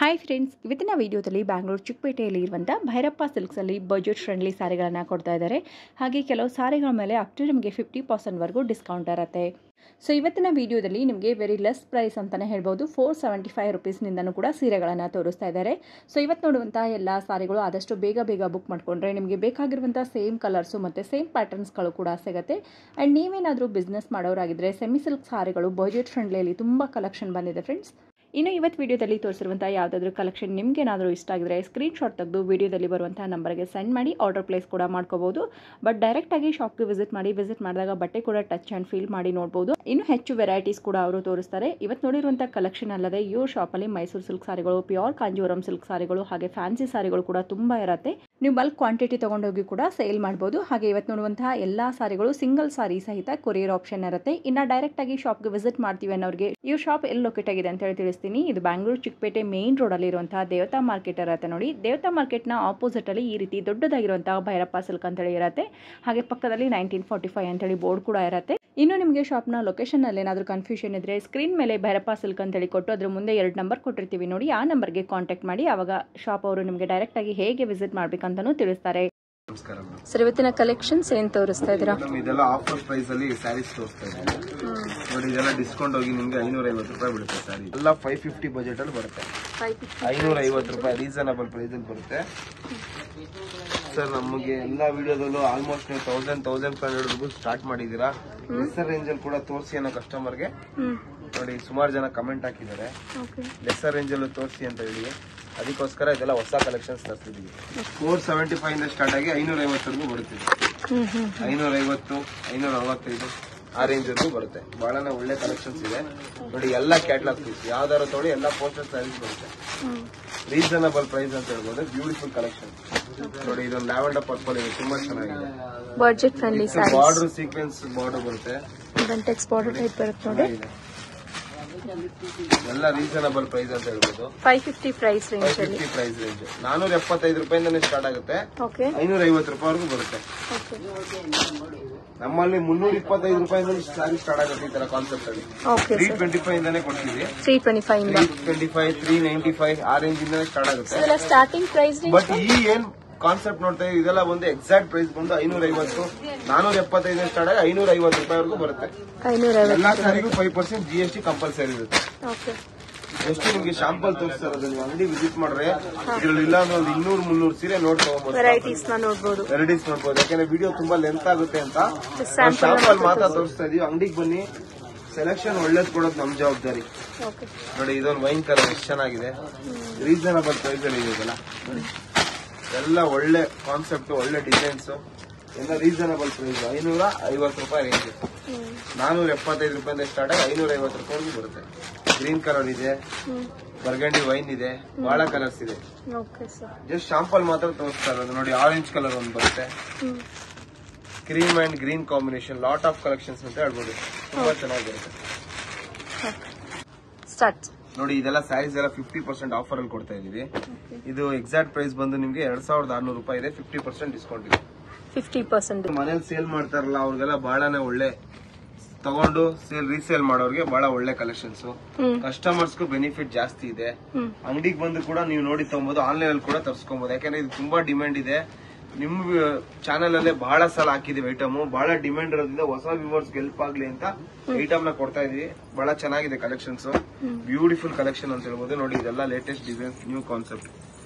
Hi friends, ಇವತ್ತಿನ ವಿಡಿಯೋದಲ್ಲಿ ಬ್ಯಾಂಗ್ಳೂರು ಚಿಕ್ಕಪೇಟೆಯಲ್ಲಿ ಇರುವಂಥ ಭೈರಪ್ಪ ಸಿಲ್ಕ್ಸಲ್ಲಿ ಬಜೆಟ್ ಫ್ರೆಂಡ್ಲಿ ಸ್ಯಾರಿಗಳನ್ನು ಕೊಡ್ತಾ ಇದ್ದಾರೆ. ಹಾಗೆ ಕೆಲವು ಸ್ಯಾರಿಗಳ ಮೇಲೆ ಅಪ್ ಟು ನಿಮಗೆ 50%ವರೆಗೂ ಡಿಸ್ಕೌಂಟ್ ಇರುತ್ತೆ. ಸೊ ಇವತ್ತಿನ ವಿಡಿಯೋದಲ್ಲಿ ನಿಮಗೆ ವೆರಿ ಲೆಸ್ ಪ್ರೈಸ್ ಅಂತಲೇ ಹೇಳ್ಬೋದು. 475 ರುಪೀಸ್ನಿಂದನೂ ಕೂಡ ಸೀರೆಗಳನ್ನು ತೋರಿಸ್ತಾ ಇದ್ದಾರೆ. ಸೊ ಇವತ್ತು ನೋಡುವಂಥ ಎಲ್ಲ ಸ್ಯಾರಿಗಳು ಆದಷ್ಟು ಬೇಗ ಬುಕ್ ಮಾಡಿಕೊಂಡ್ರೆ ನಿಮಗೆ ಬೇಕಾಗಿರುವಂಥ ಸೇಮ್ ಕಲರ್ಸು ಮತ್ತು ಸೇಮ್ ಪ್ಯಾಟರ್ನ್ಸ್ಗಳು ಕೂಡ ಸಿಗುತ್ತೆ. ಆ್ಯಂಡ್ ನೀವೇನಾದರೂ ಬಿಸ್ನೆಸ್ ಮಾಡೋರಾಗಿದ್ದರೆ ಸೆಮಿ ಸಿಲ್ಕ್ ಸ್ಯಾರಿಗಳು ಬಜೆಟ್ ಫ್ರೆಂಡ್ಲಿಯಲ್ಲಿ ತುಂಬ ಕಲೆಕ್ಷನ್ ಬಂದಿದೆ ಫ್ರೆಂಡ್ಸ್. ಇನ್ನು ಇವತ್ತು ವಿಡಿಯೋದಲ್ಲಿ ತೋರಿಸಿರುವಂಥ ಯಾವುದಾದ್ರೂ ಕಲೆಕ್ಷನ್ ನಿಮಗೇನಾದರೂ ಇಷ್ಟ ಆಗಿದ್ರೆ ಸ್ಕ್ರೀನ್ಶಾಟ್ ತೆಗೆದು ವಿಡಿಯೋದಲ್ಲಿ ಬರುವಂಥ ನಂಬರ್ಗೆ ಸೆಂಡ್ ಮಾಡಿ ಆರ್ಡರ್ ಪ್ಲೇಸ್ ಕೂಡ ಮಾಡ್ಕೋಬಹುದು. ಬಟ್ ಡೈರೆಕ್ಟಾಗಿ ಶಾಪ್ಗೆ ವಿಸಿಟ್ ಮಾಡಿದಾಗ ಬಟ್ಟೆ ಕೂಡ ಟಚ್ ಆ್ಯಂಡ್ ಫೀಲ್ ಮಾಡಿ ನೋಡ್ಬೋದು. ಇನ್ನು ಹೆಚ್ಚು ವೆರೈಟೀಸ್ ಕೂಡ ಅವರು ತೋರಿಸ್ತಾರೆ. ಇವತ್ತು ನೋಡಿರುವಂಥ ಕಲೆಕ್ಷನ್ ಅಲ್ಲದೆ ಇವ್ರ ಶಾಪಲ್ಲಿ ಮೈಸೂರು ಸಿಲ್ಕ್ ಸಾರಿಗಳು, ಪ್ಯೂರ್ ಕಾಂಜೀವರಂ ಸಿಲ್ಕ್ ಸಾರಿಗಳು ಹಾಗೆ ಫ್ಯಾನ್ಸಿ ಸಾರಿಗಳು ಕೂಡ ತುಂಬ ಇರುತ್ತೆ. ನೀವು ಬಲ್ಕ್ ಕ್ವಾಂಟಿಟಿ ತೊಗೊಂಡೋಗಿ ಕೂಡ ಸೇಲ್ ಮಾಡ್ಬೋದು. ಹಾಗೆ ಇವತ್ತು ನೋಡುವಂತಹ ಎಲ್ಲ ಸಾರಿಗಳು ಸಿಂಗಲ್ ಸಾರಿ ಸಹಿತ ಕೊರಿಯರ್ ಆಪ್ಷನ್ ಇರುತ್ತೆ. ಇನ್ನು ಡೈರೆಕ್ಟಾಗಿ ಶಾಪ್ಗೆ ವಿಸಿಟ್ ಮಾಡ್ತೀವಿ ಅನ್ನೋರಿಗೆ ಇವ್ರ ಶಾಪ್ ಎಲ್ಲಿ ಲೊಕೇಟ್ ಆಗಿದೆ ಅಂತ ಹೇಳಿ ತಿಳಿಸ್ತೀನಿ. ಇದು ಬ್ಯಾಂಗ್ಳೂರು ಚಿಕ್ಕಪೇಟೆ ಮೇನ್ ರೋಡ್ ಅಲ್ಲಿ ಇರುವಂತಹ ದೇವತಾ ಮಾರ್ಕೆಟ್ ಇರುತ್ತೆ ನೋಡಿ. ದೇವತಾ ಮಾರ್ಕೆಟ್ ನ ಆಪೋಸಿಟ್ ಅಲ್ಲಿ ಈ ರೀತಿ ದೊಡ್ಡದಾಗಿರುವಂತಹ ಭೈರಪ್ಪ ಸಿಲ್ಕ್ ಅಂತ ಹೇಳಿ ಇರುತ್ತೆ. ಹಾಗೆ ಪಕ್ಕದಲ್ಲಿ 1945 ಅಂತ ಹೇಳಿ ಬೋರ್ಡ್ ಕೂಡ ಇರುತ್ತೆ. ಇನ್ನು ನಿಮಗೆ ಶಾಪ್ ನ ಲೊಕೇಶನ್ ಅಲ್ಲಿ ಏನಾದರೂ ಕನ್ಫ್ಯೂಷನ್ ಇದ್ರೆ ಸ್ಕ್ರೀನ್ ಮೇಲೆ ಭೈರಪ್ಪ ಸಿಲ್ಕ್ ಅಂತ ಹೇಳಿ ಕೊಟ್ಟು ಅದ್ರ ಮುಂದೆ 2 ನಂಬರ್ ಕೊಟ್ಟಿರ್ತೀವಿ ನೋಡಿ. ಆ ನಂಬರ್ಗೆ ಕಾಂಟ್ಯಾಕ್ಟ್ ಮಾಡಿ. ಅವಾಗ ಶಾಪ್ ಅವರು ನಿಮಗೆ ಡೈರೆಕ್ಟ್ ಆಗಿ ಹೇಗೆ ವಿಸಿಟ್ ಮಾಡ್ಬೇಕಂತಾನೂ ತಿಳಿಸ್ತಾರೆ. ನಮಸ್ಕಾರ ಸರ್, ಇವತ್ತಿನ ಕಲೆಕ್ಷನ್ಸ್ ಏನ್ ತೋರಿಸ್ತಾ ಇದ್ದೀರಾ? ಇದೆಲ್ಲ ಆಫರ್ ಪ್ರೈಸ್ ಅಲ್ಲಿ ಸ್ಯಾರೀಸ್ ತೋರಿಸ್ತಾ ಇದ್ದೀನಿ ನೋಡಿ. ಇದೆಲ್ಲ ಡಿಸ್ಕೌಂಟ್ ಹೋಗಿ ನಿಮ್ಗೆ 550 ರೂಪಾಯಿ ಬೀಳುತ್ತೆ ಸ್ಯಾರಿ. ಎಲ್ಲ 550 ಬಜೆಟ್ ಅಲ್ಲಿ ಬರುತ್ತೆ. 550 ರೂಪಾಯಿ ರೀಸನಬಲ್ ಪ್ರೈಸ್ ಅಲ್ಲಿ ಬರುತ್ತೆ ಸರ್. ನಮಗೆ ಎಲ್ಲಾ ವಿಡಿಯೋದಲ್ಲೂ ಆಲ್ಮೋಸ್ಟ್ ನೀವು 1000-1500 ರುಪೀಸ್ ಸ್ಟಾರ್ಟ್ ಮಾಡಿದೀರಾ. ಲೆಸರ್ ರೇಂಜ್ ಅಲ್ಲಿ ಕೂಡ ತೋರಿಸಿ ಅನ್ನೋ ಕಸ್ಟಮರ್ಗೆ ನೋಡಿ. ಸುಮಾರು ಜನ ಕಮೆಂಟ್ ಹಾಕಿದ್ದಾರೆ ಲೆಸರ್ ರೇಂಜ್ ಅಲ್ಲೂ ತೋರಿಸಿ ಅಂತ ಹೇಳಿ. ಅದಕ್ಕೋಸ್ಕರ ಇದೆಲ್ಲ ಹೊಸ ಕಲೆಕ್ಷನ್ಸ್ ತರಿಸಿದೀವಿ. 475 ಇಂದ ಸ್ಟಾರ್ಟ್ ಆಗಿ 550 ವರೆಗೂ ಬರುತ್ತಿದೆ. 550, 565 ಆ ರೇಂಜ್ ವರೆಗೂ ಬರುತ್ತೆ. ಬಹಳನೇ ಒಳ್ಳೆ ಕಲೆಕ್ಷನ್ಸ್ ಇದೆ ನೋಡಿ. ಎಲ್ಲ ಕ್ಯಾಟ್ಲಾಗ್ ಪೀಸ್ ಯಾವ್ದಾರು ತೊಗೊಳ್ಳಿ, ಎಲ್ಲ ಪೋಸ್ಟರ್ ಸ್ಯಾರೀಸ್ ಬರುತ್ತೆ. ರೀಸನಬಲ್ ಪ್ರೈಸ್ ಅಂತ ಹೇಳ್ಬೋದು. ಬ್ಯೂಟಿಫುಲ್ ಕಲೆಕ್ಷನ್ ನೋಡಿ. ಇದೊಂದು ಲ್ಯಾವೆಂಡರ್ ಪರ್ಪಲ್ ಇದೆ, ತುಂಬಾ ಚೆನ್ನಾಗಿದೆ. Budget friendly border sequence border ಬರುತ್ತೆ. ಟೆಕ್ಸ್ಟ್ ಬಾರ್ಡರ್ ಟೈಪ್ ಬರುತ್ತೆ ನೋಡಿ. ಎಲ್ಲ ರೀಸನಬಲ್ ಪ್ರೈಸ್ ಅಂತ ಹೇಳ್ಬೋದು. 550 ಪ್ರೈಸ್ ರೇಂಜ್. 550 ಪ್ರೈಸ್ ರೇಂಜ್ 475 ರೂಪಾಯಿಂದನೇ ಸ್ಟಾರ್ಟ್ ಆಗುತ್ತೆ. 550 ರೂಪಾಯಿವರೆಗೂ ಬರುತ್ತೆ. ನಮ್ಮಲ್ಲಿ 325 ರೂಪಾಯಿಂದ ಸ್ಯಾರಿ ಸ್ಟಾರ್ಟ್ ಆಗುತ್ತೆ. ಈ ತರ ಕಾನ್ಸೆಪ್ಟ್ ಅಲ್ಲಿ 325 ಇಂದಾನೆ ಕೊಡ್ತೀವಿ. 325, 395 ಆ ರೇಂಜ್ ಇಂದಾನೆ ಸ್ಟಾರ್ಟ್ ಆಗುತ್ತೆ ಸ್ಟಾರ್ಟಿಂಗ್ ಪ್ರೈಸ್. ಬಟ್ ಈ ಏನ್ ಕಾನ್ಸೆಪ್ಟ್ ನೋಡ್ತಾ ಇದ್ದೀವಿ ಇದೆಲ್ಲ ಒಂದು ಎಕ್ಸಾಕ್ಟ್ ಪ್ರೈಸ್ ಬಂದು 550, 475 ಸ್ಟಾರ್ಟ್ ಆಗಿ 550 ರೂಪಾಯಿವರೆಗೂ ಬರುತ್ತೆ. ಎಲ್ಲಾ ಸಾರಿಗೂ 5% GST ಕಂಪಲ್ಸರಿ ಇರುತ್ತೆ. ಎಷ್ಟು ನಿಮ್ಗೆ ಶಾಂಪಲ್ ತೋರಿಸ್ತಾರೆ, ನೀವು ಅಂಗಡಿ ವಿಸಿಟ್ ಮಾಡ್ರೆ ಇದ್ರಲ್ಲಿ ಇಲ್ಲ ಅಂದ್ರೆ ಒಂದು 200-300 ಸೀರೆ ನೋಡ್ಕೋಬಹುದು. ವೆರೈಟೀಸ್ ನೋಡ್ಬೋದು. ಯಾಕಂದ್ರೆ ವಿಡಿಯೋ ತುಂಬಾ ಲೆಂತ್ ಆಗುತ್ತೆ ಅಂತ ಶಾಂಪಲ್ ಮಾತ್ರ ತೋರಿಸ್ತಾ ಇದೀವಿ. ಅಂಗಡಿಗೆ ಬನ್ನಿ, ಸೆಲೆಕ್ಷನ್ ಒಳ್ಳೇದ್ ಕೊಡೋದು ನಮ್ ಜವಾಬ್ದಾರಿ ನೋಡಿ. ಇದೊಂದು ವೈನ್ ಕಲರ್ ಎಷ್ಟು ಚೆನ್ನಾಗಿದೆ. ರೀಸನಬಲ್ ಪ್ರೈಸ್ ಅಲ್ಲಿ ಇದೆಲ್ಲ ನೋಡಿ. ಎಲ್ಲ ಒಳ್ಳೆ ಕಾನ್ಸೆಪ್ಟ್, ಒಳ್ಳೆ ಡಿಸೈನ್ಸ್, ಎಲ್ಲ ರೀಸನಬಲ್ ಪ್ರೈಸ್. 550 ರೂಪಾಯಿ ರೇಂಜ್. 475 ರೂಪಾಯಿಂದ ಸ್ಟಾರ್ಟ್ ಆಗಿ 550 ರೂಪಾಯಿವರೆಗೂ ಬರುತ್ತೆ. ಗ್ರೀನ್ ಕಲರ್ ಇದೆ, ಬರ್ಗಂಡಿ ವೈನ್ ಇದೆ, ಬಹಳ ಕಲರ್ಸ್ ಇದೆ. ಜಸ್ಟ್ ಶಾಂಪಲ್ ಮಾತ್ರ ತೋರಿಸ್ತಾ ಇರೋದು ನೋಡಿ. ಆರೆಂಜ್ ಕಲರ್ ಒಂದು ಬರುತ್ತೆ, cream and green combination, lot of collections ಅಂತ ಹೇಳ್ಬೋದು. ತುಂಬಾ ಚೆನ್ನಾಗಿರುತ್ತೆ ನೋಡಿ. ಇದೆಲ್ಲ ಸ್ಯಾರೀಸ್ ಎಲ್ಲ 50% ಆಫರ್ ಅಲ್ಲಿ ಕೊಡ್ತಾ ಇದೀವಿ. ಇದು ಎಕ್ಸಾಕ್ಟ್ ಪ್ರೈಸ್ ಬಂದು ನಿಮ್ಗೆ 2600 ರೂಪಾಯಿ ಇದೆ. 50% ಡಿಸ್ಕೌಂಟ್ ಇದೆ. 50% ಮನೇಲಿ ಸೇಲ್ ಮಾಡ್ತಾರಲ್ಲ ಅವ್ರಿಗೆಲ್ಲ ಬಹಳನೇ ಒಳ್ಳೆ, ತಗೊಂಡು ರೀಸೇಲ್ ಮಾಡೋರಿಗೆ ಬಹಳ ಒಳ್ಳೆ ಕಲೆಕ್ಷನ್ಸ್. ಕಸ್ಟಮರ್ಸ್ಗೂ ಬೆನಿಫಿಟ್ ಜಾಸ್ತಿ ಇದೆ. ಅಂಗಡಿಗೆ ಬಂದು ಕೂಡ ನೀವು ನೋಡಿ ತಗೊಬಹುದು, ಆನ್ಲೈನ್ ಅಲ್ಲಿ ಕೂಡ ತರಿಸ್ಕೊಬಹುದು. ಯಾಕಂದ್ರೆ ಇದು ತುಂಬಾ ಡಿಮ್ಯಾಂಡ್ ಇದೆ. ನಿಮ್ ಚಾನೆಲ್ ಅಲ್ಲೇ ಬಹಳ ಸಲ ಹಾಕಿದೀವಿ ಐಟಮ್. ಬಹಳ ಡಿಮ್ಯಾಂಡ್ ಇರೋದ್ರಿಂದ ಹೊಸ ವ್ಯೂವರ್ಸ್ ಹೆಲ್ಪ್ ಆಗ್ಲಿ ಅಂತ ಐಟಮ್ ನ ಕೊಡ್ತಾ ಇದೀವಿ. ಬಹಳ ಚೆನ್ನಾಗಿದೆ ಕಲೆಕ್ಷನ್ಸ್, ಬ್ಯೂಟಿಫುಲ್ ಕಲೆಕ್ಷನ್ ಅಂತ ಹೇಳ್ಬೋದು ನೋಡಿ. ಇದೆಲ್ಲ ಲೇಟೆಸ್ಟ್ ಡಿಸೈನ್ಸ್, ನ್ಯೂ ಕಾನ್ಸೆಪ್ಟ್.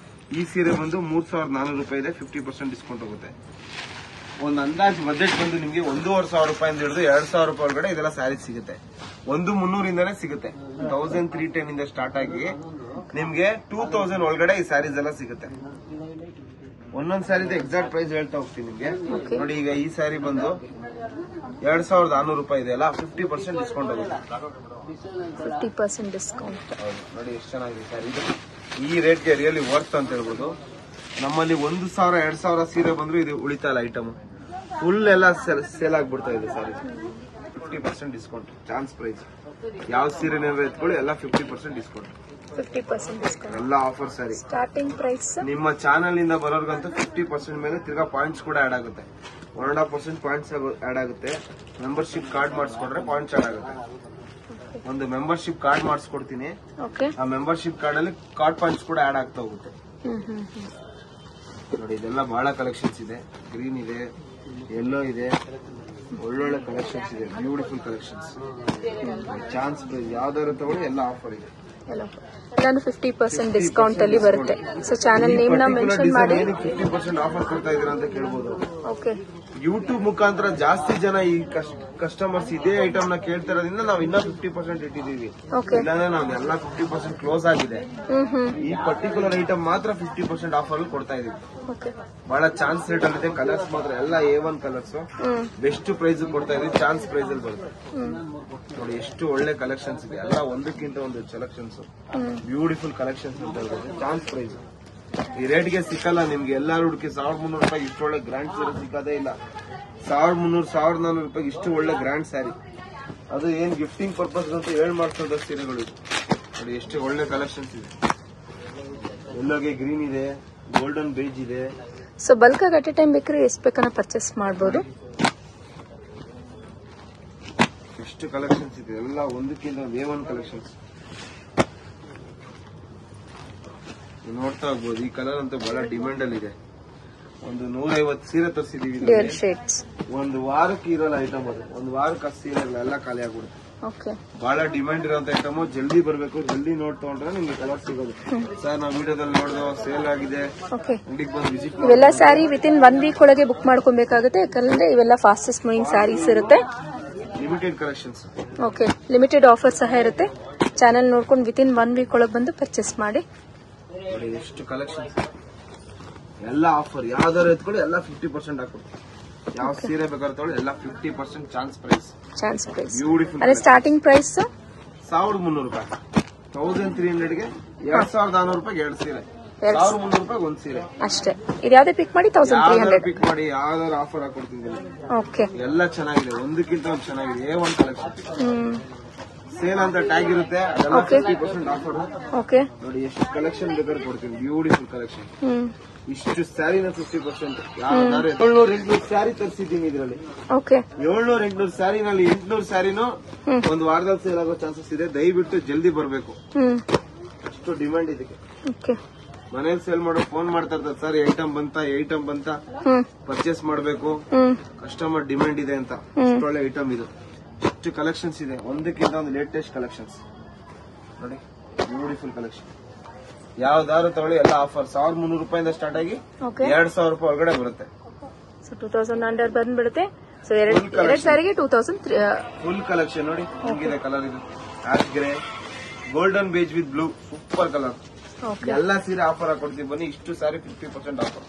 ಈ ಸೀರೆ ಬಂದು 3400 ರೂಪಾಯಿ ಇದೆ. 50% ಡಿಸ್ಕೌಂಟ್ ಹೋಗುತ್ತೆ. ಒಂದು ಅಂದಾಜು ಬಜೆಟ್ ಬಂದು ನಿಮ್ಗೆ 1500 ರೂಪಾಯಿಂದ ಹಿಡಿದು 2000 ರೂಪಾಯಿ ಒಳಗಡೆ ಇದೆಲ್ಲ ಸ್ಯಾರೀಸ್ ಸಿಗುತ್ತೆ. 1300 ಇಂದಾನೆ ಸಿಗುತ್ತೆ. 1310 ಇಂದ ಸ್ಟಾರ್ಟ್ ಆಗಿ ನಿಮ್ಗೆ 2000 ಒಳಗಡೆ ಈ ಸ್ಯಾರೀಸ್ ಎಲ್ಲ ಸಿಗುತ್ತೆ. ಒಂದೊಂದ್ ಸ್ಯಾರಿದ ಎಕ್ಸಾಕ್ಟ್ ಪ್ರೈಸ್ ಹೇಳ್ತಾ ಹೋಗ್ತೀನಿ ನಿಮ್ಗೆ ನೋಡಿ. ಈಗ ಈ ಸ್ಯಾರಿ ಬಂದು 2600 ರೂಪಾಯಿ ಇದೆ ಅಲ್ಲ, 50% ಡಿಸ್ಕೌಂಟ್ ಆಗುತ್ತೆ. 50% ಡಿಸ್ಕೌಂಟ್ ನೋಡಿ ಎಷ್ಟು ಚೆನ್ನಾಗಿದೆ ಸ್ಯಾರಿ. ಈ ರೇಟ್ಗೆ ರಿಯಲಿ ವರ್ತ್ ಅಂತ ಹೇಳ್ಬೋದು. ನಮ್ಮಲ್ಲಿ 1000-2000 ಸೀರೆ ಬಂದ್ರು ಇದು ಉಳಿತಾ ಇಲ್ಲ ಐಟಮ್. ಫುಲ್ ಎಲ್ಲ ಸೇಲ್ ಆಗ್ಬಿಡ್ತಾ ಇದೆ ಸ್ಯಾರಿ. 50% discount, chance price. ಯಾವ ಸೀರೆ ಎತ್ಕೊಳ್ಳಿ ಎಲ್ಲ 50% ಡಿಸ್ಕೌಂಟ್. 50% ಡಿಸ್ಕೌಂಟ್ ಎಲ್ಲ ಆಫರ್ ಸ್ಯಾರಿ. ಸ್ಟಾರ್ಟಿಂಗ್ ಪ್ರೈಸ್ ನಿಮ್ಮ ಚಾನಲ್ ಇಂದ ಬರೋರ್ಗಂತೂ 50% ಮೇಲೆ ತಿರ್ಗಾ ಪಾಯಿಂಟ್ಸ್ ಕೂಡ ಆಡ್ ಆಗುತ್ತೆ. 1.5% ಪಾಯಿಂಟ್ಸ್ ಆಡ್ ಆಗುತ್ತೆ. ಮೆಂಬರ್ಶಿಪ್ ಕಾರ್ಡ್ ಮಾಡಿಸ್ಕೊಂಡ್ರೆ ಪಾಯಿಂಟ್ಸ್ ಆಡ್ ಆಗುತ್ತೆ. ಒಂದು ಮೆಂಬರ್ಶಿಪ್ ಕಾರ್ಡ್ ಮಾಡಿಸ್ಕೊಡ್ತೀನಿ. ಓಕೆ. ಆ ಮೆಂಬರ್ಶಿಪ್ ಕಾರ್ಡ್ ಅಲ್ಲಿ ಕಾರ್ಡ್ ಪಂಚ್ ಕೂಡ ಆಡ್ ಆಗ್ತಾ ಹೋಗುತ್ತೆ. ನೋಡಿ ಇದೆಲ್ಲ ಬಹಳ ಕಲೆಕ್ಷನ್ಸ್ ಇದೆ. ಗ್ರೀನ್ ಇದೆ, ಯೆಲ್ಲೋ ಇದೆ, ಒಳ್ಳೊಳ್ಳೆ ಕಲೆಕ್ಷನ್ಸ್ ಇದೆ. Beautiful collections. ಚಾನ್ಸ್ ಪ್ರೈಸ್ ಯಾವ್ದಾದ್ರು ತಗೊಳ್ಳಿ, ಎಲ್ಲ ಆಫರ್ ಇದೆ. ಎಲ್ಲಾನು 50% ಡಿಸ್ಕೌಂಟ್ ಅಲ್ಲಿ ಬರುತ್ತೆ. ಸೊ ಚಾನೆಲ್ ನೇಮ್ ನ ಮೆನ್ಷನ್ ಮಾಡಿ 50% ಆಫರ್ ಕೊಡ್ತಾ ಇದೀರಾ ಅಂತ ಕೇಳಬಹುದು. ಓಕೆ. ಯೂಟ್ಯೂಬ್ ಮುಖಾಂತರ ಜಾಸ್ತಿ ಜನ ಈ ಕಸ್ಟಮರ್ಸ್ ಇದೇ ಐಟಮ್ ನ ಕೇಳ್ತಿರೋದ್ರಿಂದ ನಾವು ಇನ್ನ 50% ಇಟ್ಟಿದೀವಿ. ಇಲ್ಲಾಂದ್ರೆ ನಾವು ಎಲ್ಲ 50% ಕ್ಲೋಸ್ ಆಗಿದೆ. ಈ ಪರ್ಟಿಕ್ಯುಲರ್ ಐಟಮ್ ಮಾತ್ರ 50% ಆಫರ್ ಅಲ್ಲಿ ಕೊಡ್ತಾ ಇದೀವಿ. ಬಹಳ ಚಾನ್ಸ್ ರೇಟ್ ಅಲ್ಲಿ ಕಲರ್ಸ್ ಮಾತ್ರ ಎಲ್ಲ A1 ಕಲರ್ಸ್ ಬೆಸ್ಟ್ ಪ್ರೈಸ್ ಕೊಡ್ತಾ ಇದೀವಿ. ಚಾನ್ಸ್ ಪ್ರೈಸ್ ಅಲ್ಲಿ ಬರುತ್ತೆ. ನೋಡಿ ಎಷ್ಟು ಒಳ್ಳೆ ಕಲೆಕ್ಷನ್ಸ್ ಇದೆ. ಎಲ್ಲ ಒಂದಕ್ಕಿಂತ ಒಂದು ಸೆಲೆಕ್ಷನ್ಸ್, ಬ್ಯೂಟಿಫುಲ್ ಕಲೆಕ್ಷನ್ಸ್ ಅಂತ ಹೇಳ್ಬೋದು. ಚಾನ್ಸ್ ಪ್ರೈಸ್ ಈ ರೇಟ್ಗೆ ಸಿಕ್ಕಲ್ಲ ನಿಮ್ಗೆ. ಎಲ್ಲಾರು ಹುಡುಕಿ 1300 ರೂಪಾಯಿ ಇಷ್ಟು ಒಳ್ಳೆ ಗ್ರ್ಯಾಂಡ್ ಸೀರೆ ಸಿಕ್ಕದೇ ಇಲ್ಲ. 1300, 1400 ರೂಪಾಯಿ ಇಷ್ಟು ಒಳ್ಳೆ ಗ್ರ್ಯಾಂಡ್ ಸ್ಯಾರಿ. ಅದು ಏನ್ ಗಿಫ್ಟಿಂಗ್ ಪರ್ಪಸ್ ಅಂತ ಹೇಳಿ ಮಾಡ್ಸೋದ ಸೀರೆಗಳು. ನೋಡಿ ಎಷ್ಟು ಒಳ್ಳೆ ಕಲೆಕ್ಷನ್ಸ್ ಇದೆ. ಎಲ್ಲೋಗೆ ಗ್ರೀನ್ ಇದೆ, ಗೋಲ್ಡನ್ ಬೇಜ್ ಇದೆ. ಸೊ ಬಲ್ಕ್ ಆಗಿ ಅಟ್ ಎ ಟೈಮ್ ಬೇಕಾದ್ರೆ ಎಷ್ಟು ಬೇಕಾನ ಪರ್ಚೇಸ್ ಮಾಡಬಹುದು. ಎಷ್ಟು ಕಲೆಕ್ಷನ್ಸ್ ಇದೆ. ಎಲ್ಲ ಒಂದಕ್ಕಿಂತ A1 ಕಲೆಕ್ಷನ್ಸ್ ನೋಡ್ತಾ ಹೋಗ್ಬೋದು. ಈ ಕಲರ್ ಅಂತ ಬಹಳ ಡಿಮ್ಯಾಂಡ್ ಅಲ್ಲಿ ಇದೆ. ಒಂದು 150 ಸೀರೆ ತರಿಸಿದೀವಿ. ಒಂದು ವಾರಕ್ಕೆ ಇರಲ್ಲ ಐಟಮ್. ಅದು ಒಂದು ವಾರಕ್ಕೆ ಸೀರೆ ಎಲ್ಲ ಖಾಲಿ ಆಗ್ಬಿಡುತ್ತೆ. ಬಹಳ ಡಿಮ್ಯಾಂಡ್ ಇರೋಂತ ಐಟಮ್. ಜಲ್ದಿ ಬರ್ಬೇಕು, ಜಲ್ದಿ ನೋಡ್ ತಗೊಂಡ್ರೆ ನಿಮ್ಗೆ ಕಲರ್ ಸಿಗೋದು. ಸರ್ ನಾವು ವಿಡಿಯೋದಲ್ಲಿ ನೋಡಿದ್ವಿ, ಸೇಲ್ ಆಗಿದೆ, ಅಂಗಡಿಗೆ ಬಂದು ವಿಸಿಟ್. ಇವೆಲ್ಲ ಸ್ಯಾರಿ ವಿತಿನ್ 1 ವೀಕ್ ಒಳಗೆ ಬುಕ್ ಮಾಡ್ಕೊಬೇಕಾಗುತ್ತೆ. ಯಾಕಂದ್ರೆ ಇವೆಲ್ಲ ಫಾಸ್ಟೆಸ್ಟ್ ಮೂವಿಂಗ್ ಸ್ಯಾರೀಸ್ ಇರುತ್ತೆ. Limited collections. Okay. Limited offer ಸಹ ಇರುತ್ತೆ. ಚಾನೆಲ್ ನೋಡ್ಕೊಂಡು ವಿತಿನ್ 1 ವೀಕ್ ಒಳಗೆ ಬಂದು ಪರ್ಚೇಸ್ ಮಾಡಿ. ನೋಡಿ ಎಷ್ಟು ಕಲೆಕ್ಷನ್ಸ್. ಎಲ್ಲ ಆಫರ್ ಯಾವ್ದಾರು ಎತ್ಕೊಳ್ಳಿ, ಎಲ್ಲ 50% ಹಾಕೊಡ್ತೀವಿ. ಯಾವ ಸೀರೆ ಬೇಕಾದ್ರೆ ತಗೊಳ್ಳಿ, ಎಲ್ಲ 50% chance price. Beautiful. Starting price 1300 ರೂಪಾಯಿ. 1300 ಗೆ 2400 ರೂಪಾಯಿ 2 ಸೀರೆ. 1300 ರೂಪಾಯಿ 1 ಸೀರೆ ಅಷ್ಟೇ. ಇದ್ಯಾವ್ದೇ ಪಿಕ್ ಮಾಡಿ 1300 ಪಿಕ್ ಮಾಡಿ ಯಾವ್ದಾದ್ರು ಆಫರ್ ಹಾಕೊಡ್ತೀನಿ. ಓಕೆ. ಎಲ್ಲ ಚೆನ್ನಾಗಿದೆ, ಒಂದಕ್ಕಿಂತ ಒಂದು ಚೆನ್ನಾಗಿದೆ. A1 collection. ಸೇಲ್ ಅಂತ ಟ್ಯಾಗ್ ಇರುತ್ತೆ, ಅದೆಲ್ಲ 50% ಆಫರ್. ಓಕೆ. ನೋಡಿ ಎಷ್ಟು ಕಲೆಕ್ಷನ್ ಬೇಕಾದ್ರೆ ಕೊಡ್ತೀನಿ. Beautiful collection. ಇಷ್ಟು ಸ್ಯಾರಿನ 50%. ಯಾವ್ದಾದ್ರು 700-800 ಸ್ಯಾರಿ ತರಿಸಿದ್ದೀನಿ ಇದರಲ್ಲಿ. 700-800 ಸ್ಯಾರಿನಲ್ಲಿ 800 ಸ್ಯಾರಿನೂ ಒಂದು ವಾರದಲ್ಲಿ ಸೇಲ್ ಆಗೋ ಚಾನ್ಸಸ್ ಇದೆ. ದಯವಿಟ್ಟು ಜಲ್ದಿ ಬರಬೇಕು. ಅಷ್ಟು ಡಿಮ್ಯಾಂಡ್ ಇದಕ್ಕೆ. ಮನೇಲಿ ಸೇಲ್ ಮಾಡೋ ಫೋನ್ ಮಾಡ್ತಾ ಇರ್ತಾರೆ, ಸರ್ ಐಟಮ್ ಬಂತ ಪರ್ಚೇಸ್ ಮಾಡಬೇಕು, ಕಸ್ಟಮರ್ ಡಿಮ್ಯಾಂಡ್ ಇದೆ ಅಂತ. ಅಷ್ಟು ಒಳ್ಳೆ ಐಟಮ್ ಇದು. ಎಷ್ಟು ಕಲೆಕ್ಷನ್ಸ್ ಇದೆ. ಒಂದಕ್ಕಿಂತ ಒಂದು ಲೇಟೆಸ್ಟ್ ಕಲೆಕ್ಷನ್ಸ್. ನೋಡಿ ಬ್ಯೂಟಿಫುಲ್ ಕಲೆಕ್ಷನ್. ಯಾವ್ದಾದ್ರು ತಗೊಳ್ಳಿ, ಎಲ್ಲ ಆಫರ್. 1300 ರೂಪಾಯಿಂದ ಸ್ಟಾರ್ಟ್ ಆಗಿ 2000 ರೂಪಾಯಿ ಒಳಗಡೆ ಬರುತ್ತೆ. 2000 ಅಂಡರ್ ಬಂದ್ಬಿಡುತ್ತೆ. ಸೊ 2 ಸಾರಿಗೆ 2000 ಫುಲ್ ಕಲೆಕ್ಷನ್. ನೋಡಿ ಹಿಂಗಿದೆ ಕಲರ್. ಇದು ash grey, golden beige with blue, super colour. ಎಲ್ಲ ಸೀರೆ ಆಫರ್ ಹಾಕೊಡ್ತೀವಿ. ಬನ್ನಿ, ಇಷ್ಟು ಸಾರಿ 50% ಆಫರ್.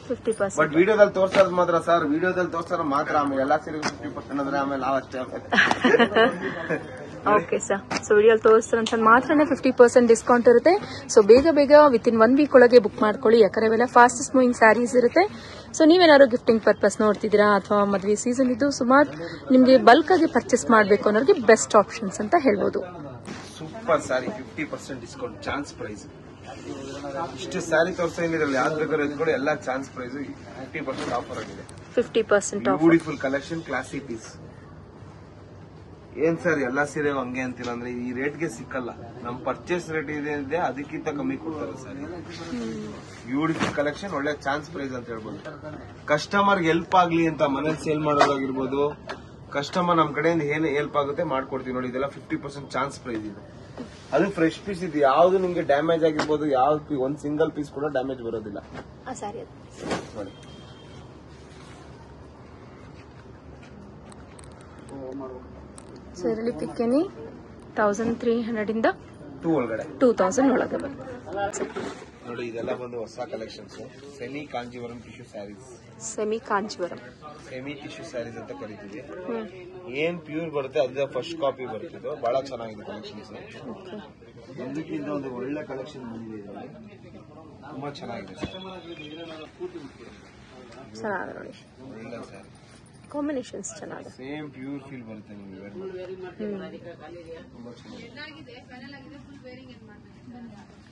ಬಟ್ ವಿಡಿಯೋದಲ್ಲಿ ತೋರ್ಸೋದು ಮಾತ್ರ ಸರ್, ವಿಡಿಯೋದಲ್ಲಿ ತೋರ್ಸೋದು ಮಾತ್ರ. ಆಮೇಲೆ ಎಲ್ಲಾ ಸೀರೆ 50% ಅಂದ್ರೆ ಆಮೇಲೆ ನಾವು ಅಷ್ಟೇ. Okay sir. ಸೊ ವಿಡಿಯೋಲಿ ತೋರಿಸ್ತಾರಂತ ಮಾತ್ರನೇ 50% ಡಿಸ್ಕೌಂಟ್ ಇರುತ್ತೆ. ಸೊ ಬೇಗ ವಿತಿನ್ 1 ವೀಕ್ ಒಳಗೆ ಬುಕ್ ಮಾಡ್ಕೊಳ್ಳಿ. ಯಾಕಂದ್ರೆ ಇವೆಲ್ಲ ಫಾಸ್ಟೆಸ್ಟ್ ಮೂವಿಂಗ್ ಸ್ಯಾರೀಸ್ ಇರುತ್ತೆ. ಸೊ ನೀವೇನಾದ್ರು ಗಿಫ್ಟಿಂಗ್ ಪರ್ಪಸ್ ನೋಡ್ತಿದ್ದೀರಾ ಅಥವಾ ಮದುವೆ ಸೀಸನ್ ಇದ್ದು ಸುಮಾರು ನಿಮ್ಗೆ ಬಲ್ಕ್ ಆಗಿ ಪರ್ಚೇಸ್ ಮಾಡಬೇಕು ಅನ್ನೋರಿಗೆ ಬೆಸ್ಟ್ ಆಪ್ಷನ್ಸ್ ಅಂತ ಹೇಳ್ಬೋದು. Super sari 50% discount, chance price. ಇಷ್ಟು ಸ್ಯಾರಿ ತೋರಿಸ್ತಾ ಇದ್ರಲ್ಲಿ ಯಾವ್ದು ಬೇಕಾದ್ರೂ ಎತ್ಕೊಳ್ಳಿ, ಎಲ್ಲ ಚಾನ್ಸ್ ಪ್ರೈಸ್. 50% ಆಫರ್ ಆಗಿದೆ. 50% ಬ್ಯೂಟಿಫುಲ್ ಕಲೆಕ್ಷನ್, ಕ್ಲಾಸಿ ಪೀಸ್. ಏನ್ ಸರ್ ಎಲ್ಲ ಸೀರೆ ಹಂಗೆ ಅಂತಿಲ್ಲ ಅಂದ್ರೆ ಈ ರೇಟ್ಗೆ ಸಿಕ್ಕಲ್ಲ. ನಮ್ ಪರ್ಚೇಸ್ ರೇಟ್ ಇದೆ, ಅದಕ್ಕಿಂತ ಕಮ್ಮಿ ಕೊಡ್ತಾರೆ ಸರ್. ಬ್ಯೂಟಿಫುಲ್ ಕಲೆಕ್ಷನ್, ಒಳ್ಳೆ ಚಾನ್ಸ್ ಪ್ರೈಸ್ ಅಂತ ಹೇಳ್ಬೋದು. ಕಸ್ಟಮರ್ ಹೆಲ್ಪ್ ಆಗ್ಲಿ ಅಂತ ಮನೇಲಿ ಸೇಲ್ ಮಾಡೋದಾಗಿರ್ಬೋದು, ಕಸ್ಟಮರ್ ನಮ್ ಕಡೆಯಿಂದ ಏನ್ ಹೆಲ್ಪ್ ಆಗುತ್ತೆ ಮಾಡ್ಕೊಡ್ತೀವಿ. ನೋಡಿ ಇದೆಲ್ಲ 50% ಚಾನ್ಸ್ ಪ್ರೈಸ್ ಇದೆ. ಅದು ಫ್ರೆಶ್ ಪೀಸ್ ಇದೆ. ಯಾವ್ದು ನಿಮ್ಗೆ ಡ್ಯಾಮೇಜ್ ಆಗಿರ್ಬೋದು, ಯಾವ್ದು ಒಂದ್ ಸಿಂಗಲ್ ಪೀಸ್ ಕೂಡ ಡ್ಯಾಮೇಜ್ ಬರೋದಿಲ್ಲ. ನೋಡಿ ಸೊ ಇದರಲ್ಲಿ ಪಿಕ್ ಎನಿ 1300 ಇಂದ 2000 ಒಳಗೆ ಬರುತ್ತೆ. ನೋಡಿ ಇದೆಲ್ಲ ಬಂದು ಹೊಸ collections. Semi Kanjeevaram tissue saris. Semi tissue saris ಅಂತ ಕರಿತೀವಿ. ಏನ್ ಪ್ಯೂರ್ ಬರುತ್ತೆ ಅದ ಫಸ್ಟ್ ಕಾಪಿ ಬರುತ್ತೆ. ಬಹಳ ಚೆನ್ನಾಗಿದೆ ಕಲೆಕ್ಷನ್ಸ್. ಒಂದಕ್ಕಿಂತ ಒಂದು ಒಳ್ಳೆ ಕಲೆಕ್ಷನ್ ಬಂದಿದೆ. ತುಂಬಾ ಚೆನ್ನಾಗಿದೆ ಸರ್. ಒಳ್ಳೆ ಸರ್, ಕಾಂಬಿನೇಷನ್ಸ್ ಚೆನ್ನಾಗಿದೆ. ಸೇಮ್ ಪ್ಯೂರ್ ಫೀಲ್ ಬರುತ್ತೆ ನಿಮಗೆ. ತುಂಬಾ ಚೆನ್ನಾಗಿದೆ.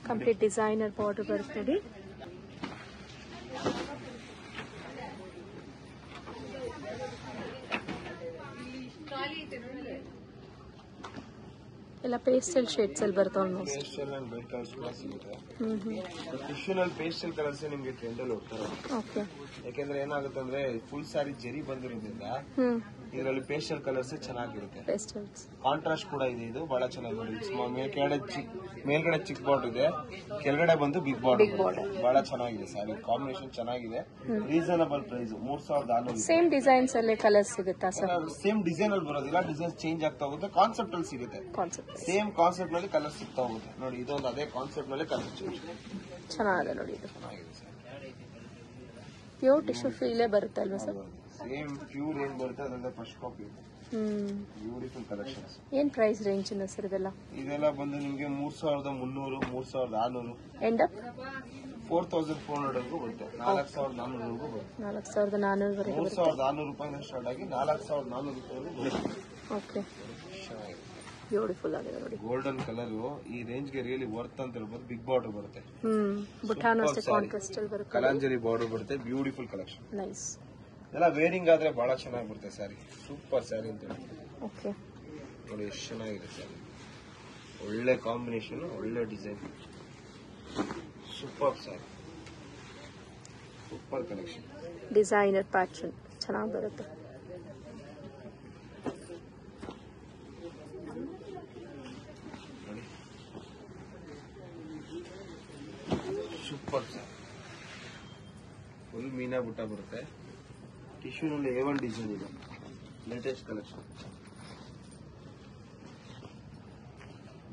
ಕಂಪ್ಲೀಟ್ ಡಿಸೈನರ್ ಬಾರ್ಡರ್ ಬರ್ತದೆ. ಎಲ್ಲ ಪೇಸ್ಟಲ್ ಶೇಡ್ಸ್ ಅಲ್ಲಿ ಬರುತ್ತೆ almost. Pastel and bright colours ಕೂಡ ಸಿಗುತ್ತೆ. ಟಿಶ್ಯೂನಲ್ಲಿ ಪೇಸ್ಟಲ್ ಕಲರ್ಸ್ ನಿಮಗೆ ಟ್ರೆಂಡ್ ಅಲ್ಲಿ ಹೋಗ್ತಾರೆ. ಓಕೆ. ಯಾಕೆಂದ್ರೆ ಏನಾಗುತ್ತೆ ಅಂದ್ರೆ ಫುಲ್ ಸಾರಿ ಜರಿ ಬಂದಿರೋದ್ರಿಂದ ಇದರಲ್ಲಿ ಪೇಸ್ಟಲ್ ಕಲರ್ಸ್ ಚೆನ್ನಾಗಿರುತ್ತೆ. ಪೇಸ್ಟಲ್ಸ್ ಕಾಂಟ್ರಾಸ್ಟ್ ಕೂಡ ಇದೆ. ಇದು ಬಹಳ ಚೆನ್ನಾಗಿ ಮೇಲ್ಗಡೆ ಚಿಕ್ಕ ಬಾರ್ಡರ್ ಇದೆ, ಕೆಳಗಡೆ ಬಂದು ಬಿಗ್ ಬಾರ್ಡರ್. ಬಹಳ ಚೆನ್ನಾಗಿದೆ ಸಾರಿ, ಕಾಂಬಿನೇಷನ್ ಚೆನ್ನಾಗಿದೆ. Reasonable price 3600. ಸೇಮ್ ಡಿಸೈನ್ಸ್ ಅಲ್ಲಿ ಕಲರ್ಸ್ ಸಿಗುತ್ತಾ ಸರ್? ಸೇಮ್ ಡಿಸೈನ್ ಅಲ್ಲಿ ಬರೋದಿಲ್ಲ, ಡಿಸೈನ್ ಚೇಂಜ್ ಆಗ್ತಾ ಹೋಗುತ್ತೆ. ಕಾನ್ಸೆಪ್ಟ್ ಅಲ್ಲಿ ಸಿಗುತ್ತೆ. ಸೇಮ್ ಕಾನ್ಸೆಪ್ಟ್ ನಲ್ಲಿ ಕಲರ್ ಸಿಗ್ತಾ ಹೋಗುತ್ತೆ. ನೋಡಿ ಇದೊಂದು ಅದೇ ಕಾನ್ಸೆಪ್ಟ್ ನಲ್ಲಿ ಕಲರ್ ಚೇಂಜ್ ಚೆನ್ನಾಗಿದೆ. ನೋಡಿ ಇದು ಚೆನ್ನಾಗಿದೆ ಸರ್. ಪ್ಯೂರ್ ಟಿಶ್ಯೂ ಫೀಲೇ ಬರುತ್ತೆ ಅಲ್ವಾ ಸರ್? ಸೇಮ್ ಪ್ಯೂರ್ ಏನ್ ಬರುತ್ತೆ ಅದರಿಂದ ಫಸ್ಟ್ ಕಾಪಿ. Beautiful collections. ಏನ್ ಪ್ರೈಸ್ ರೇಂಜ್ ಇಂದ ಸರ್ ಇದೆಲ್ಲ? ಇದೆಲ್ಲ ಬಂದು ನಿಮಗೆ 3300, 3400 ಎಂಡ್ ಅಪ್ 4400 ವರೆಗೂ ಬರುತ್ತೆ. 4400 ವರೆಗೂ ಬರುತ್ತೆ. 4400 ವರೆಗೂ 3400 ರೂಪಾಯಿಂದ ಸ್ಟಾರ್ಟ್ ಆಗಿ 4400 ರೂಪಾಯಿ ಬರುತ್ತೆ. ಓಕೆ, ಬ್ಯೂಟಿಫುಲ್ ಆಗಿದೆ ನೋಡಿ. ಗೋಲ್ಡನ್ ಕಲರ್ ಈ ರೇಂಜ್ ಗೆ ರಿಯಲಿ ವರ್ತ್ ಅಂತ ಹೇಳ್ಬೋದು. ಬಿಗ್ ಬಾರ್ಡರ್ ಬರುತ್ತೆ. ಬುಟಾನು ಅಷ್ಟೇ ಕಾಂಟ್ರಾಸ್ಟ್ ಅಲ್ಲಿ ಬರುತ್ತೆ. ಕಲಾಂಜಲಿ ಬಾರ್ಡರ್ ಬರುತ್ತೆ. Beautiful collection. ನೈಸ್. ಎಲ್ಲ ವೇರಿಂಗ್ ಆದ್ರೆ ಬಹಳ ಚೆನ್ನಾಗಿ ಬರುತ್ತೆ ಸ್ಯಾರಿ. ಸೂಪರ್ ಸ್ಯಾರಿ ಅಂತ ಹೇಳಿ. ಓಕೆ, ನೋಡಿ ಎಷ್ಟು ಚೆನ್ನಾಗಿದೆ ಸ್ಯಾರಿ. ಒಳ್ಳೆ ಕಾಂಬಿನೇಷನ್, ಒಳ್ಳೆ design. Super sari, super collection. Designer pattern ಚೆನ್ನಾಗಿ ಬರುತ್ತೆ. ನೋಡಿ ಸೂಪರ್ ಸ್ಯಾರಿ. ಫುಲ್ ಮೀನಾ ಬುಟ್ಟ ಬರುತ್ತೆ. ಟಿಶ್ಯೂನಲ್ಲಿ A1 ಡಿಸೈನ್ ಇದೆ. Latest collection.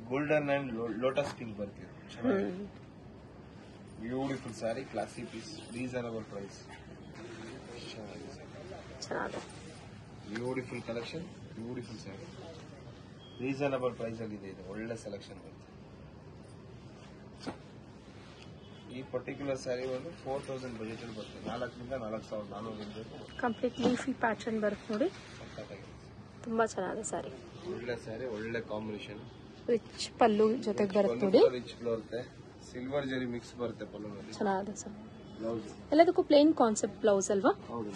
Golden and lotus pink ಬರ್ತೀವಿ. Beautiful sari, classy piece, reasonable price. Beautiful collection, beautiful sari, reasonable price ಅಲ್ಲಿ ಇದೆ. ಇದು ಒಳ್ಳೆ ಸೆಲೆಕ್ಷನ್ ಬರುತ್ತೆ. ಈ ಪರ್ಟಿಕ್ಯುಲರ್ ಸ್ಯಾರಿ ಒಂದು 4000 ಬಜೆಟ್ ಅಲ್ಲಿ ಬರುತ್ತೆ. 4000 ರಿಂದ 4400 ಕಂಪ್ಲೀಟ್ ಲೀಫಿ ಪ್ಯಾಟರ್ನ್ ಬರುತ್ತೆ ನೋಡಿ. ತುಂಬಾ ಚೆನ್ನಾಗಿದೆ ಸ್ಯಾರಿ. ಒಳ್ಳೆ ಸ್ಯಾರಿ, ಒಳ್ಳೆ ಕಾಂಬಿನೇಷನ್. ರಿಚ್ ಪಲ್ಲು ಜೊತೆಗೆ ಬರುತ್ತೆ ನೋಡಿ. ರಿಚ್ ಬರುತ್ತೆ. ಸಿಲ್ವರ್ ಜರಿ ಮಿಕ್ಸ್ ಬರುತ್ತೆ ಪಲ್ಲುನಲ್ಲಿ. ಚೆನ್ನಾಗಿದೆ ಸರ್. ಬ್ಲೌಸ್ ಎಲ್ಲದಕ್ಕೂ ಪ್ಲೇನ್ ಕಾನ್ಸೆಪ್ಟ್ ಬ್ಲೌಸ್ ಅಲ್ವಾ? ಹೌದು.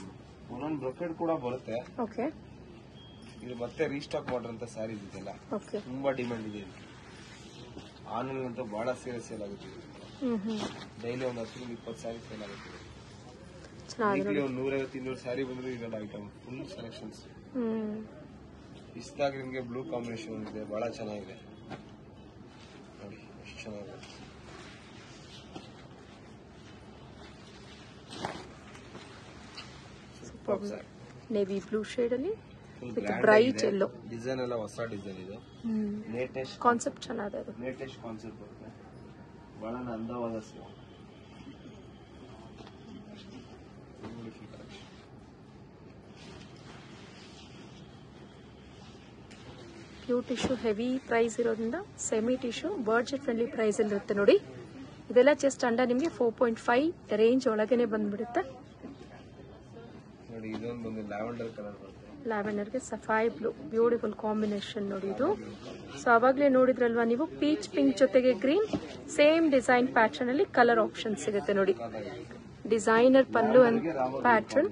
ಒಂದೊಂದು ಬ್ರೊಕೆಟ್ ಕೂಡ ಬರುತ್ತೆ. ಓಕೆ. ಇದು ಮತ್ತೆ ರೀಸ್ಟಾಕ್ ಮಾಡಿರೋಂತ ಸ್ಯಾರಿ ಇದೆಲ್ಲ. ಓಕೆ. ತುಂಬಾ ಡಿಮ್ಯಾಂಡ್ ಇದೆ. ಆನ್ಲೈನ್ ಅಂತೂ ಬಹಳ ಸೇಲ್ ಆಗುತ್ತೆ. ಡೈಲಿ ಒಂದು 10-20 ಸ್ಯಾರಿ ಸೇಲ್ ಆಗುತ್ತೆ. ಒಂದು 150-200 ಸ್ಯಾರಿ ಬಂದ್ರೆ ಇದೆಲ್ಲ ಐಟಮ್ ಫುಲ್ ಸೆಲೆಕ್ಷನ್ಸ್. ಇಷ್ಟಾಗಿ ನಿಮಗೆ ಬ್ಲೂ ಕಾಂಬಿನೇಷನ್ ಇದೆ, ಬಹಳ ಚೆನ್ನಾಗಿದೆ. ನೋಡಿ ಎಷ್ಟು ಚೆನ್ನಾಗಿದೆ. ನೇವಿ ಬ್ಲೂ ಶೇಡ್ ಅಲ್ಲಿ ಬ್ರೈಟ್ ಯೆಲ್ಲೋ ಡಿಸೈನ್ ಎಲ್ಲ ಹೊಸ ಡಿಸೈನ್ ಇದು. ಲೇಟೆಸ್ಟ್ ಕಾನ್ಸೆಪ್ಟ್ ಚೆನ್ನಾಗಿದೆ. ಲೇಟೆಸ್ಟ್ ಕಾನ್ಸೆಪ್ಟ್ ಬರುತ್ತೆ. ಬಹಳ ಅಂದವಾದ sari. Pure tissue heavy price ಇರೋದ್ರಿಂದ semi tissue budget friendly price ಅಲ್ಲಿ ಇರುತ್ತೆ ನೋಡಿ. ಇದೆಲ್ಲ ಜಸ್ಟ್ ಅಂಡರ್ ನಿಮಗೆ 4.5 ರೇಂಜ್ ಒಳಗೇನೆ ಬಂದ್ಬಿಡುತ್ತೆ. ನೋಡಿ ಇದೊಂದು ಬಂದು ಲ್ಯಾವೆಂಡರ್ ಕಲರ್ ಬರುತ್ತೆ. ಲ್ಯಾವೆಂಡರ್ಗೆ ಸಫಾಯಿ ಬ್ಲೂ, ಬ್ಯೂಟಿಫುಲ್ ಕಾಂಬಿನೇಷನ್ ನೋಡಿ ಇದು. ಸೊ ಅವಾಗಲೇ ನೋಡಿದ್ರಲ್ವಾ ನೀವು, ಪೀಚ್ ಪಿಂಕ್ ಜೊತೆಗೆ ಗ್ರೀನ್, ಸೇಮ್ ಡಿಸೈನ್ ಪ್ಯಾಟರ್ನ್ ಅಲ್ಲಿ ಕಲರ್ ಆಪ್ಷನ್ ಸಿಗುತ್ತೆ ನೋಡಿ. Designer pallu and pattern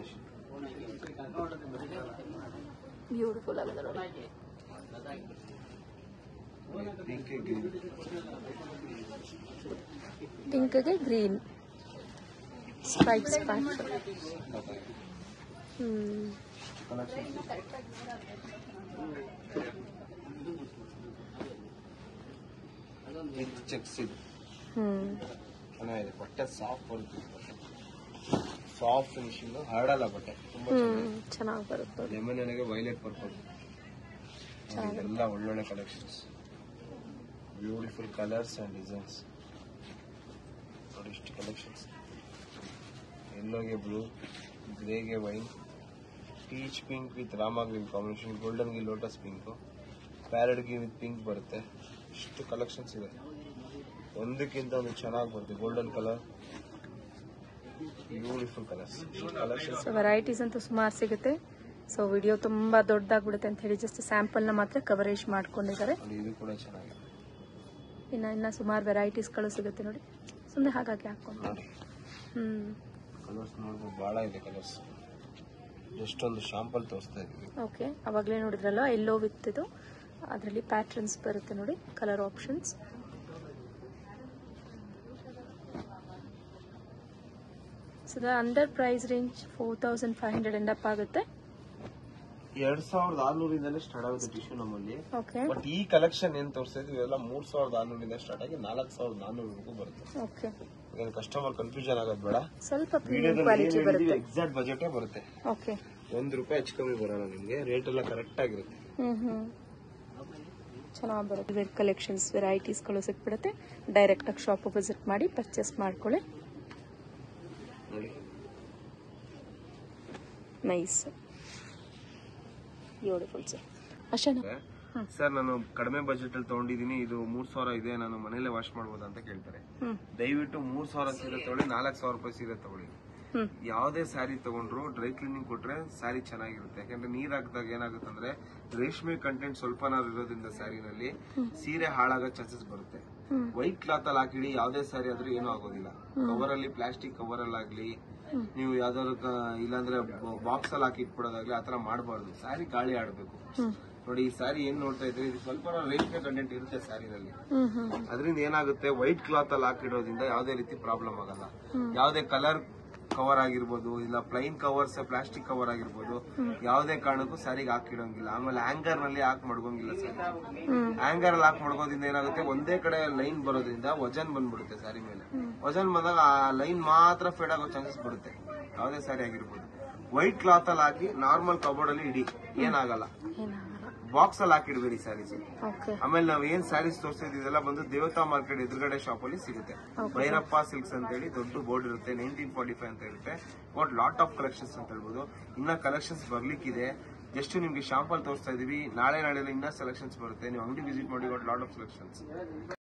beautiful ಆಗಿದೆ ನೋಡಿ. ಪಿಂಕ್ಗೆ ಗ್ರೀನ್ ಸ್ಟ್ರೈಪ್ಸ್ ಪ್ಯಾಟರ್ನ್. ಚೆಕ್ಸ್ ಇದು ಚೆನ್ನಾಗಿದೆ. ಬಟ್ಟೆ ಸಾಫ್ಟ್ ಬರುತ್ತೆ. ಸಾಫ್ಟ್ ಫಿನಿಶಿಂಗ್, ಹರಡಲ್ಲ ಬಟ್ಟೆ. ತುಂಬಾ ಚೆನ್ನಾಗಿ ಬರುತ್ತೆ. ಲೆಮನ್ ನನಗೆ ವೈಲೆಟ್ ಪರ್ಪಲ್. ಎಲ್ಲ ಒಳ್ಳೊಳ್ಳೆ collections, beautiful colours and designs. ನೋಡಿ ಇಷ್ಟು ಕಲೆಕ್ಷನ್ಸ್. ಯೆಲ್ಲೋಗೆ ಬ್ಲೂ, ಗ್ರೇಗೆ ವೈನ್, ಪೀಚ್ ಪಿಂಕ್ ವಿತ್ ರಾಮಾ ಗ್ರೀನ್ ಕಾಂಬಿನೇಷನ್, ಗೋಲ್ಡನ್ಗೆ ಲೋಟಸ್ ಪಿಂಕ್, ಪ್ಯಾರಡ್ಗೆ ವಿತ್ ಪಿಂಕ್ ಬರುತ್ತೆ. ಇಷ್ಟು ಕಲೆಕ್ಷನ್ಸ್ ಇದೆ. ಒಂದಕ್ಕಿಂತ ಒಂದು ಚೆನ್ನಾಗಿ ಬರುತ್ತೆ. Golden colour, beautiful colours. Collections varieties ಅಂತೂ ಸುಮಾರು ಸಿಗುತ್ತೆ. ಸೊ ವಿಡಿಯೋ ತುಂಬಾ ದೊಡ್ಡದಾಗ್ಬಿಡುತ್ತೆ ಅಂತ ಹೇಳಿ ಜಸ್ಟ್ ಸ್ಯಾಂಪಲ್ ನ ಮಾತ್ರ ಕವರೇಜ್ ಮಾಡ್ಕೊಂಡಿದ್ದಾರೆ. ಇದು ಕೂಡ ಚೆನ್ನಾಗಿದೆ. ಇನ್ನ ಸುಮಾರು ವೆರೈಟೀಸ್ಗಳು ಸಿಗುತ್ತೆ ನೋಡಿ. ಸುಮ್ಮನೆ ಹಾಗಾಗಿ ಹಾಕೊಂಡು ಕಲರ್ಸ್ ನೋಡ್ಬೋದು, ಬಹಳ ಇದೆ ಕಲರ್ಸ್. ಎಷ್ಟೊಂದು ಶಾಂಪಲ್ ತೋರಿಸ್ತಾ ಇದೀವಿ. ಓಕೆ, ಅವಾಗಲೇ ನೋಡಿದ್ರಲ್ಲ ಎಲ್ಲೋ ವಿತ್ ಇದು ಅದರಲ್ಲಿ ಪ್ಯಾಟರ್ನ್ಸ್ ಬರುತ್ತೆ ನೋಡಿ, colour options. So under price range 4500 end up ಆಗುತ್ತೆ. 2600 ಸ್ಟಾರ್ಟ್ ಆಗುತ್ತೆ ಟಿಶ್ಯೂ ನಮ್ಮಲ್ಲಿ. ಓಕೆ. ಬಟ್ ಈ ಕಲೆಕ್ಷನ್ ಏನ್ ತೋರಿಸ್ತಾ ಇದೀವಿ ಇವೆಲ್ಲ 3600 ಸ್ಟಾರ್ಟ್ ಆಗಿ 4400 ಬರುತ್ತೆ. ಓಕೆ. ಏನು ಕಸ್ಟಮರ್ ಕನ್ಫ್ಯೂಷನ್ ಆಗೋದು ಬೇಡ, ಸ್ವಲ್ಪ ಪ್ರೀಮಿಯಂ ಕ್ವಾಲಿಟಿ ಬರುತ್ತೆ. ಎಕ್ಸಾಕ್ಟ್ ಬಜೆಟ್ ಬರುತ್ತೆ. ಓಕೆ. ₹1 ಹೆಚ್ಚು ಕಮ್ಮಿ ಬರಲ್ಲ ನಿಮ್ಗೆ, ರೇಟ್ ಎಲ್ಲ ಕರೆಕ್ಟ್ ಆಗಿರುತ್ತೆ. ಚೆನ್ನಾಗಿ ಬರುತ್ತೆ. ವೆರ್ ಕಲೆಕ್ಷನ್ಸ್ ವೆರೈಟೀಸ್ಗಳು ಸಿಕ್ಬಿಡುತ್ತೆ. ಡೈರೆಕ್ಟ್ ಆಗಿ ಶಾಪ್ ವಿಸಿಟ್ ಮಾಡಿ ಪರ್ಚೇಸ್ ಮಾಡ್ಕೊಳ್ಳಿ. ನೋಡಿ ನೈಸ್, ಬ್ಯೂಟಿಫುಲ್ ಸರ್. ಅಷ್ಟೇನಾ ಸರ್? ನಾನು ಕಡಿಮೆ ಬಜೆಟ್ ಅಲ್ಲಿ ತಗೊಂಡಿದೀನಿ, ಇದು 3000 ಇದೆ, ನಾನು ಮನೇಲೆ ವಾಶ್ ಮಾಡಬಹುದು ಅಂತ ಕೇಳ್ತಾರೆ. ದಯವಿಟ್ಟು 3000 ಸೀರೆ ತಗೊಳ್ಳಿ, 4000 ರೂಪಾಯಿ ಸೀರೆ ತಗೊಳ್ಳಿ. ಯಾವ್ದೇ ಸ್ಯಾರಿ ತಗೊಂಡ್ರು ಡ್ರೈ ಕ್ಲೀನಿಂಗ್ ಕೊಟ್ರೆ ಸ್ಯಾರಿ ಚೆನ್ನಾಗಿರುತ್ತೆ. ಯಾಕಂದ್ರೆ ನೀರ್ ಹಾಕಿದಾಗ ಏನಾಗುತ್ತೆ ಅಂದ್ರೆ ರೇಷ್ಮೆ ಕಂಟೆಂಟ್ ಸ್ವಲ್ಪನಾದ್ರು ಇರೋದ್ರಿಂದ ಸ್ಯಾರಿನಲ್ಲಿ ಸೀರೆ ಹಾಳಾಗೋ ಚಾನ್ಸಸ್ ಬರುತ್ತೆ. ವೈಟ್ ಕ್ಲಾತ್ ಅಲ್ಲಿ ಹಾಕಿಡಿ, ಯಾವ್ದೇ ಸ್ಯಾರಿ ಆದ್ರೂ ಏನೂ ಆಗೋದಿಲ್ಲ. ಕವರ್ ಅಲ್ಲಿ, ಪ್ಲಾಸ್ಟಿಕ್ ಕವರ್ ಅಲ್ಲಿ ಆಗ್ಲಿ, ನೀವು ಯಾವ್ದಾದ್ರು ಇಲ್ಲಾಂದ್ರೆ ಬಾಕ್ಸ್ ಅಲ್ಲಿ ಹಾಕಿ ಇಟ್ಬಿಡೋದಾಗ್ಲಿ ಆತರ ಮಾಡಬಾರ್ದು. ಸ್ಯಾರಿ ಗಾಳಿ ಆಡ್ಬೇಕು. ನೋಡಿ ಈ ಸ್ಯಾರಿ ಏನ್ ನೋಡ್ತಾ ಇದ್ರೆ ಇದು ಸ್ವಲ್ಪ ರೇಷ್ಮೆ ಕಂಟೆಂಟ್ ಇರುತ್ತೆ ಸ್ಯಾರಿನಲ್ಲಿ. ಅದರಿಂದ ಏನಾಗುತ್ತೆ, ವೈಟ್ ಕ್ಲಾತ್ ಅಲ್ಲಿ ಹಾಕಿಡೋದ್ರಿಂದ ಯಾವ್ದೇ ರೀತಿ ಪ್ರಾಬ್ಲಮ್ ಆಗಲ್ಲ. ಯಾವ್ದೇ ಕಲರ್ ಕವರ್ ಆಗಿರ್ಬೋದು, ಇಲ್ಲ ಪ್ಲೈನ್ ಕವರ್ಸ್, ಪ್ಲಾಸ್ಟಿಕ್ ಕವರ್ ಆಗಿರ್ಬೋದು, ಯಾವ್ದೇ ಕಾರಣಕ್ಕೂ ಸ್ಯಾರಿಗೆ ಹಾಕಿಡೋಂಗಿಲ್ಲ. ಆಮೇಲೆ ಹ್ಯಾಂಗರ್ ನಲ್ಲಿ ಹಾಕಿ ಮಡ್ಗೋಂಗಿಲ್ಲ ಸ್ಯಾರಿ. ಹ್ಯಾಂಗರ್ ಅಲ್ಲಿ ಹಾಕಿ ಮಡ್ಗೋದ್ರಿಂದ ಏನಾಗುತ್ತೆ, ಒಂದೇ ಕಡೆ ಲೈನ್ ಬರೋದ್ರಿಂದ ವಜನ್ ಬಂದ್ಬಿಡುತ್ತೆ ಸ್ಯಾರಿ ಮೇಲೆ. ವಜನ್ ಬಂದಾಗ ಆ ಲೈನ್ ಮಾತ್ರ ಫೇಡ್ ಆಗೋ ಚಾನ್ಸಸ್ ಬರುತ್ತೆ ಯಾವ್ದೇ ಸ್ಯಾರಿ ಆಗಿರ್ಬೋದು. ವೈಟ್ ಕ್ಲಾತ್ ಅಲ್ಲಿ ಹಾಕಿ ನಾರ್ಮಲ್ ಕಬೋರ್ಡ್ ಅಲ್ಲಿ ಇಡಿ, ಏನಾಗಲ್ಲ. ಬಾಕ್ಸ್ ಅಲ್ಲಿ ಹಾಕಿಡ್ಬೇಡಿ ಸ್ಯಾರೀಸ್. ಆಮೇಲೆ ನಾವ್ ಏನ್ ಸ್ಯಾರೀಸ್ ತೋರಿಸ್ತಾ ಇದೆಲ್ಲ ಬಂದು ದೇವತಾ ಮಾರ್ಕೆಟ್ ಎದುರುಗಡೆ ಶಾಪ್ ಅಲ್ಲಿ ಸಿಗುತ್ತೆ. ಭೈರಪ್ಪ ಸಿಲ್ಕ್ಸ್ ಅಂತ ಹೇಳಿ ದೊಡ್ಡ ಬೋರ್ಡ್ ಇರುತ್ತೆ, 1945 ಅಂತ ಇರುತ್ತೆ. ವಾಟ್ ಲಾಟ್ ಆಫ್ ಕಲೆಕ್ಷನ್ಸ್ ಅಂತ ಹೇಳ್ಬೋದು. ಇನ್ನ ಕಲೆಕ್ಷನ್ಸ್ ಬರ್ಲಿಕ್ಕಿದೆ. ಜಸ್ಟ್ ನಿಮ್ಗೆ ಶಾಂಪಲ್ ತೋರಿಸ್ತಾ ಇದೀವಿ. ನಾಳೆ ಇನ್ನ ಸೆಲೆಕ್ಷನ್ಸ್ ಬರುತ್ತೆ. ನೀವು ಅಂಗಡಿ ವಿಸಿಟ್ ಮಾಡಿ. What lot of selections.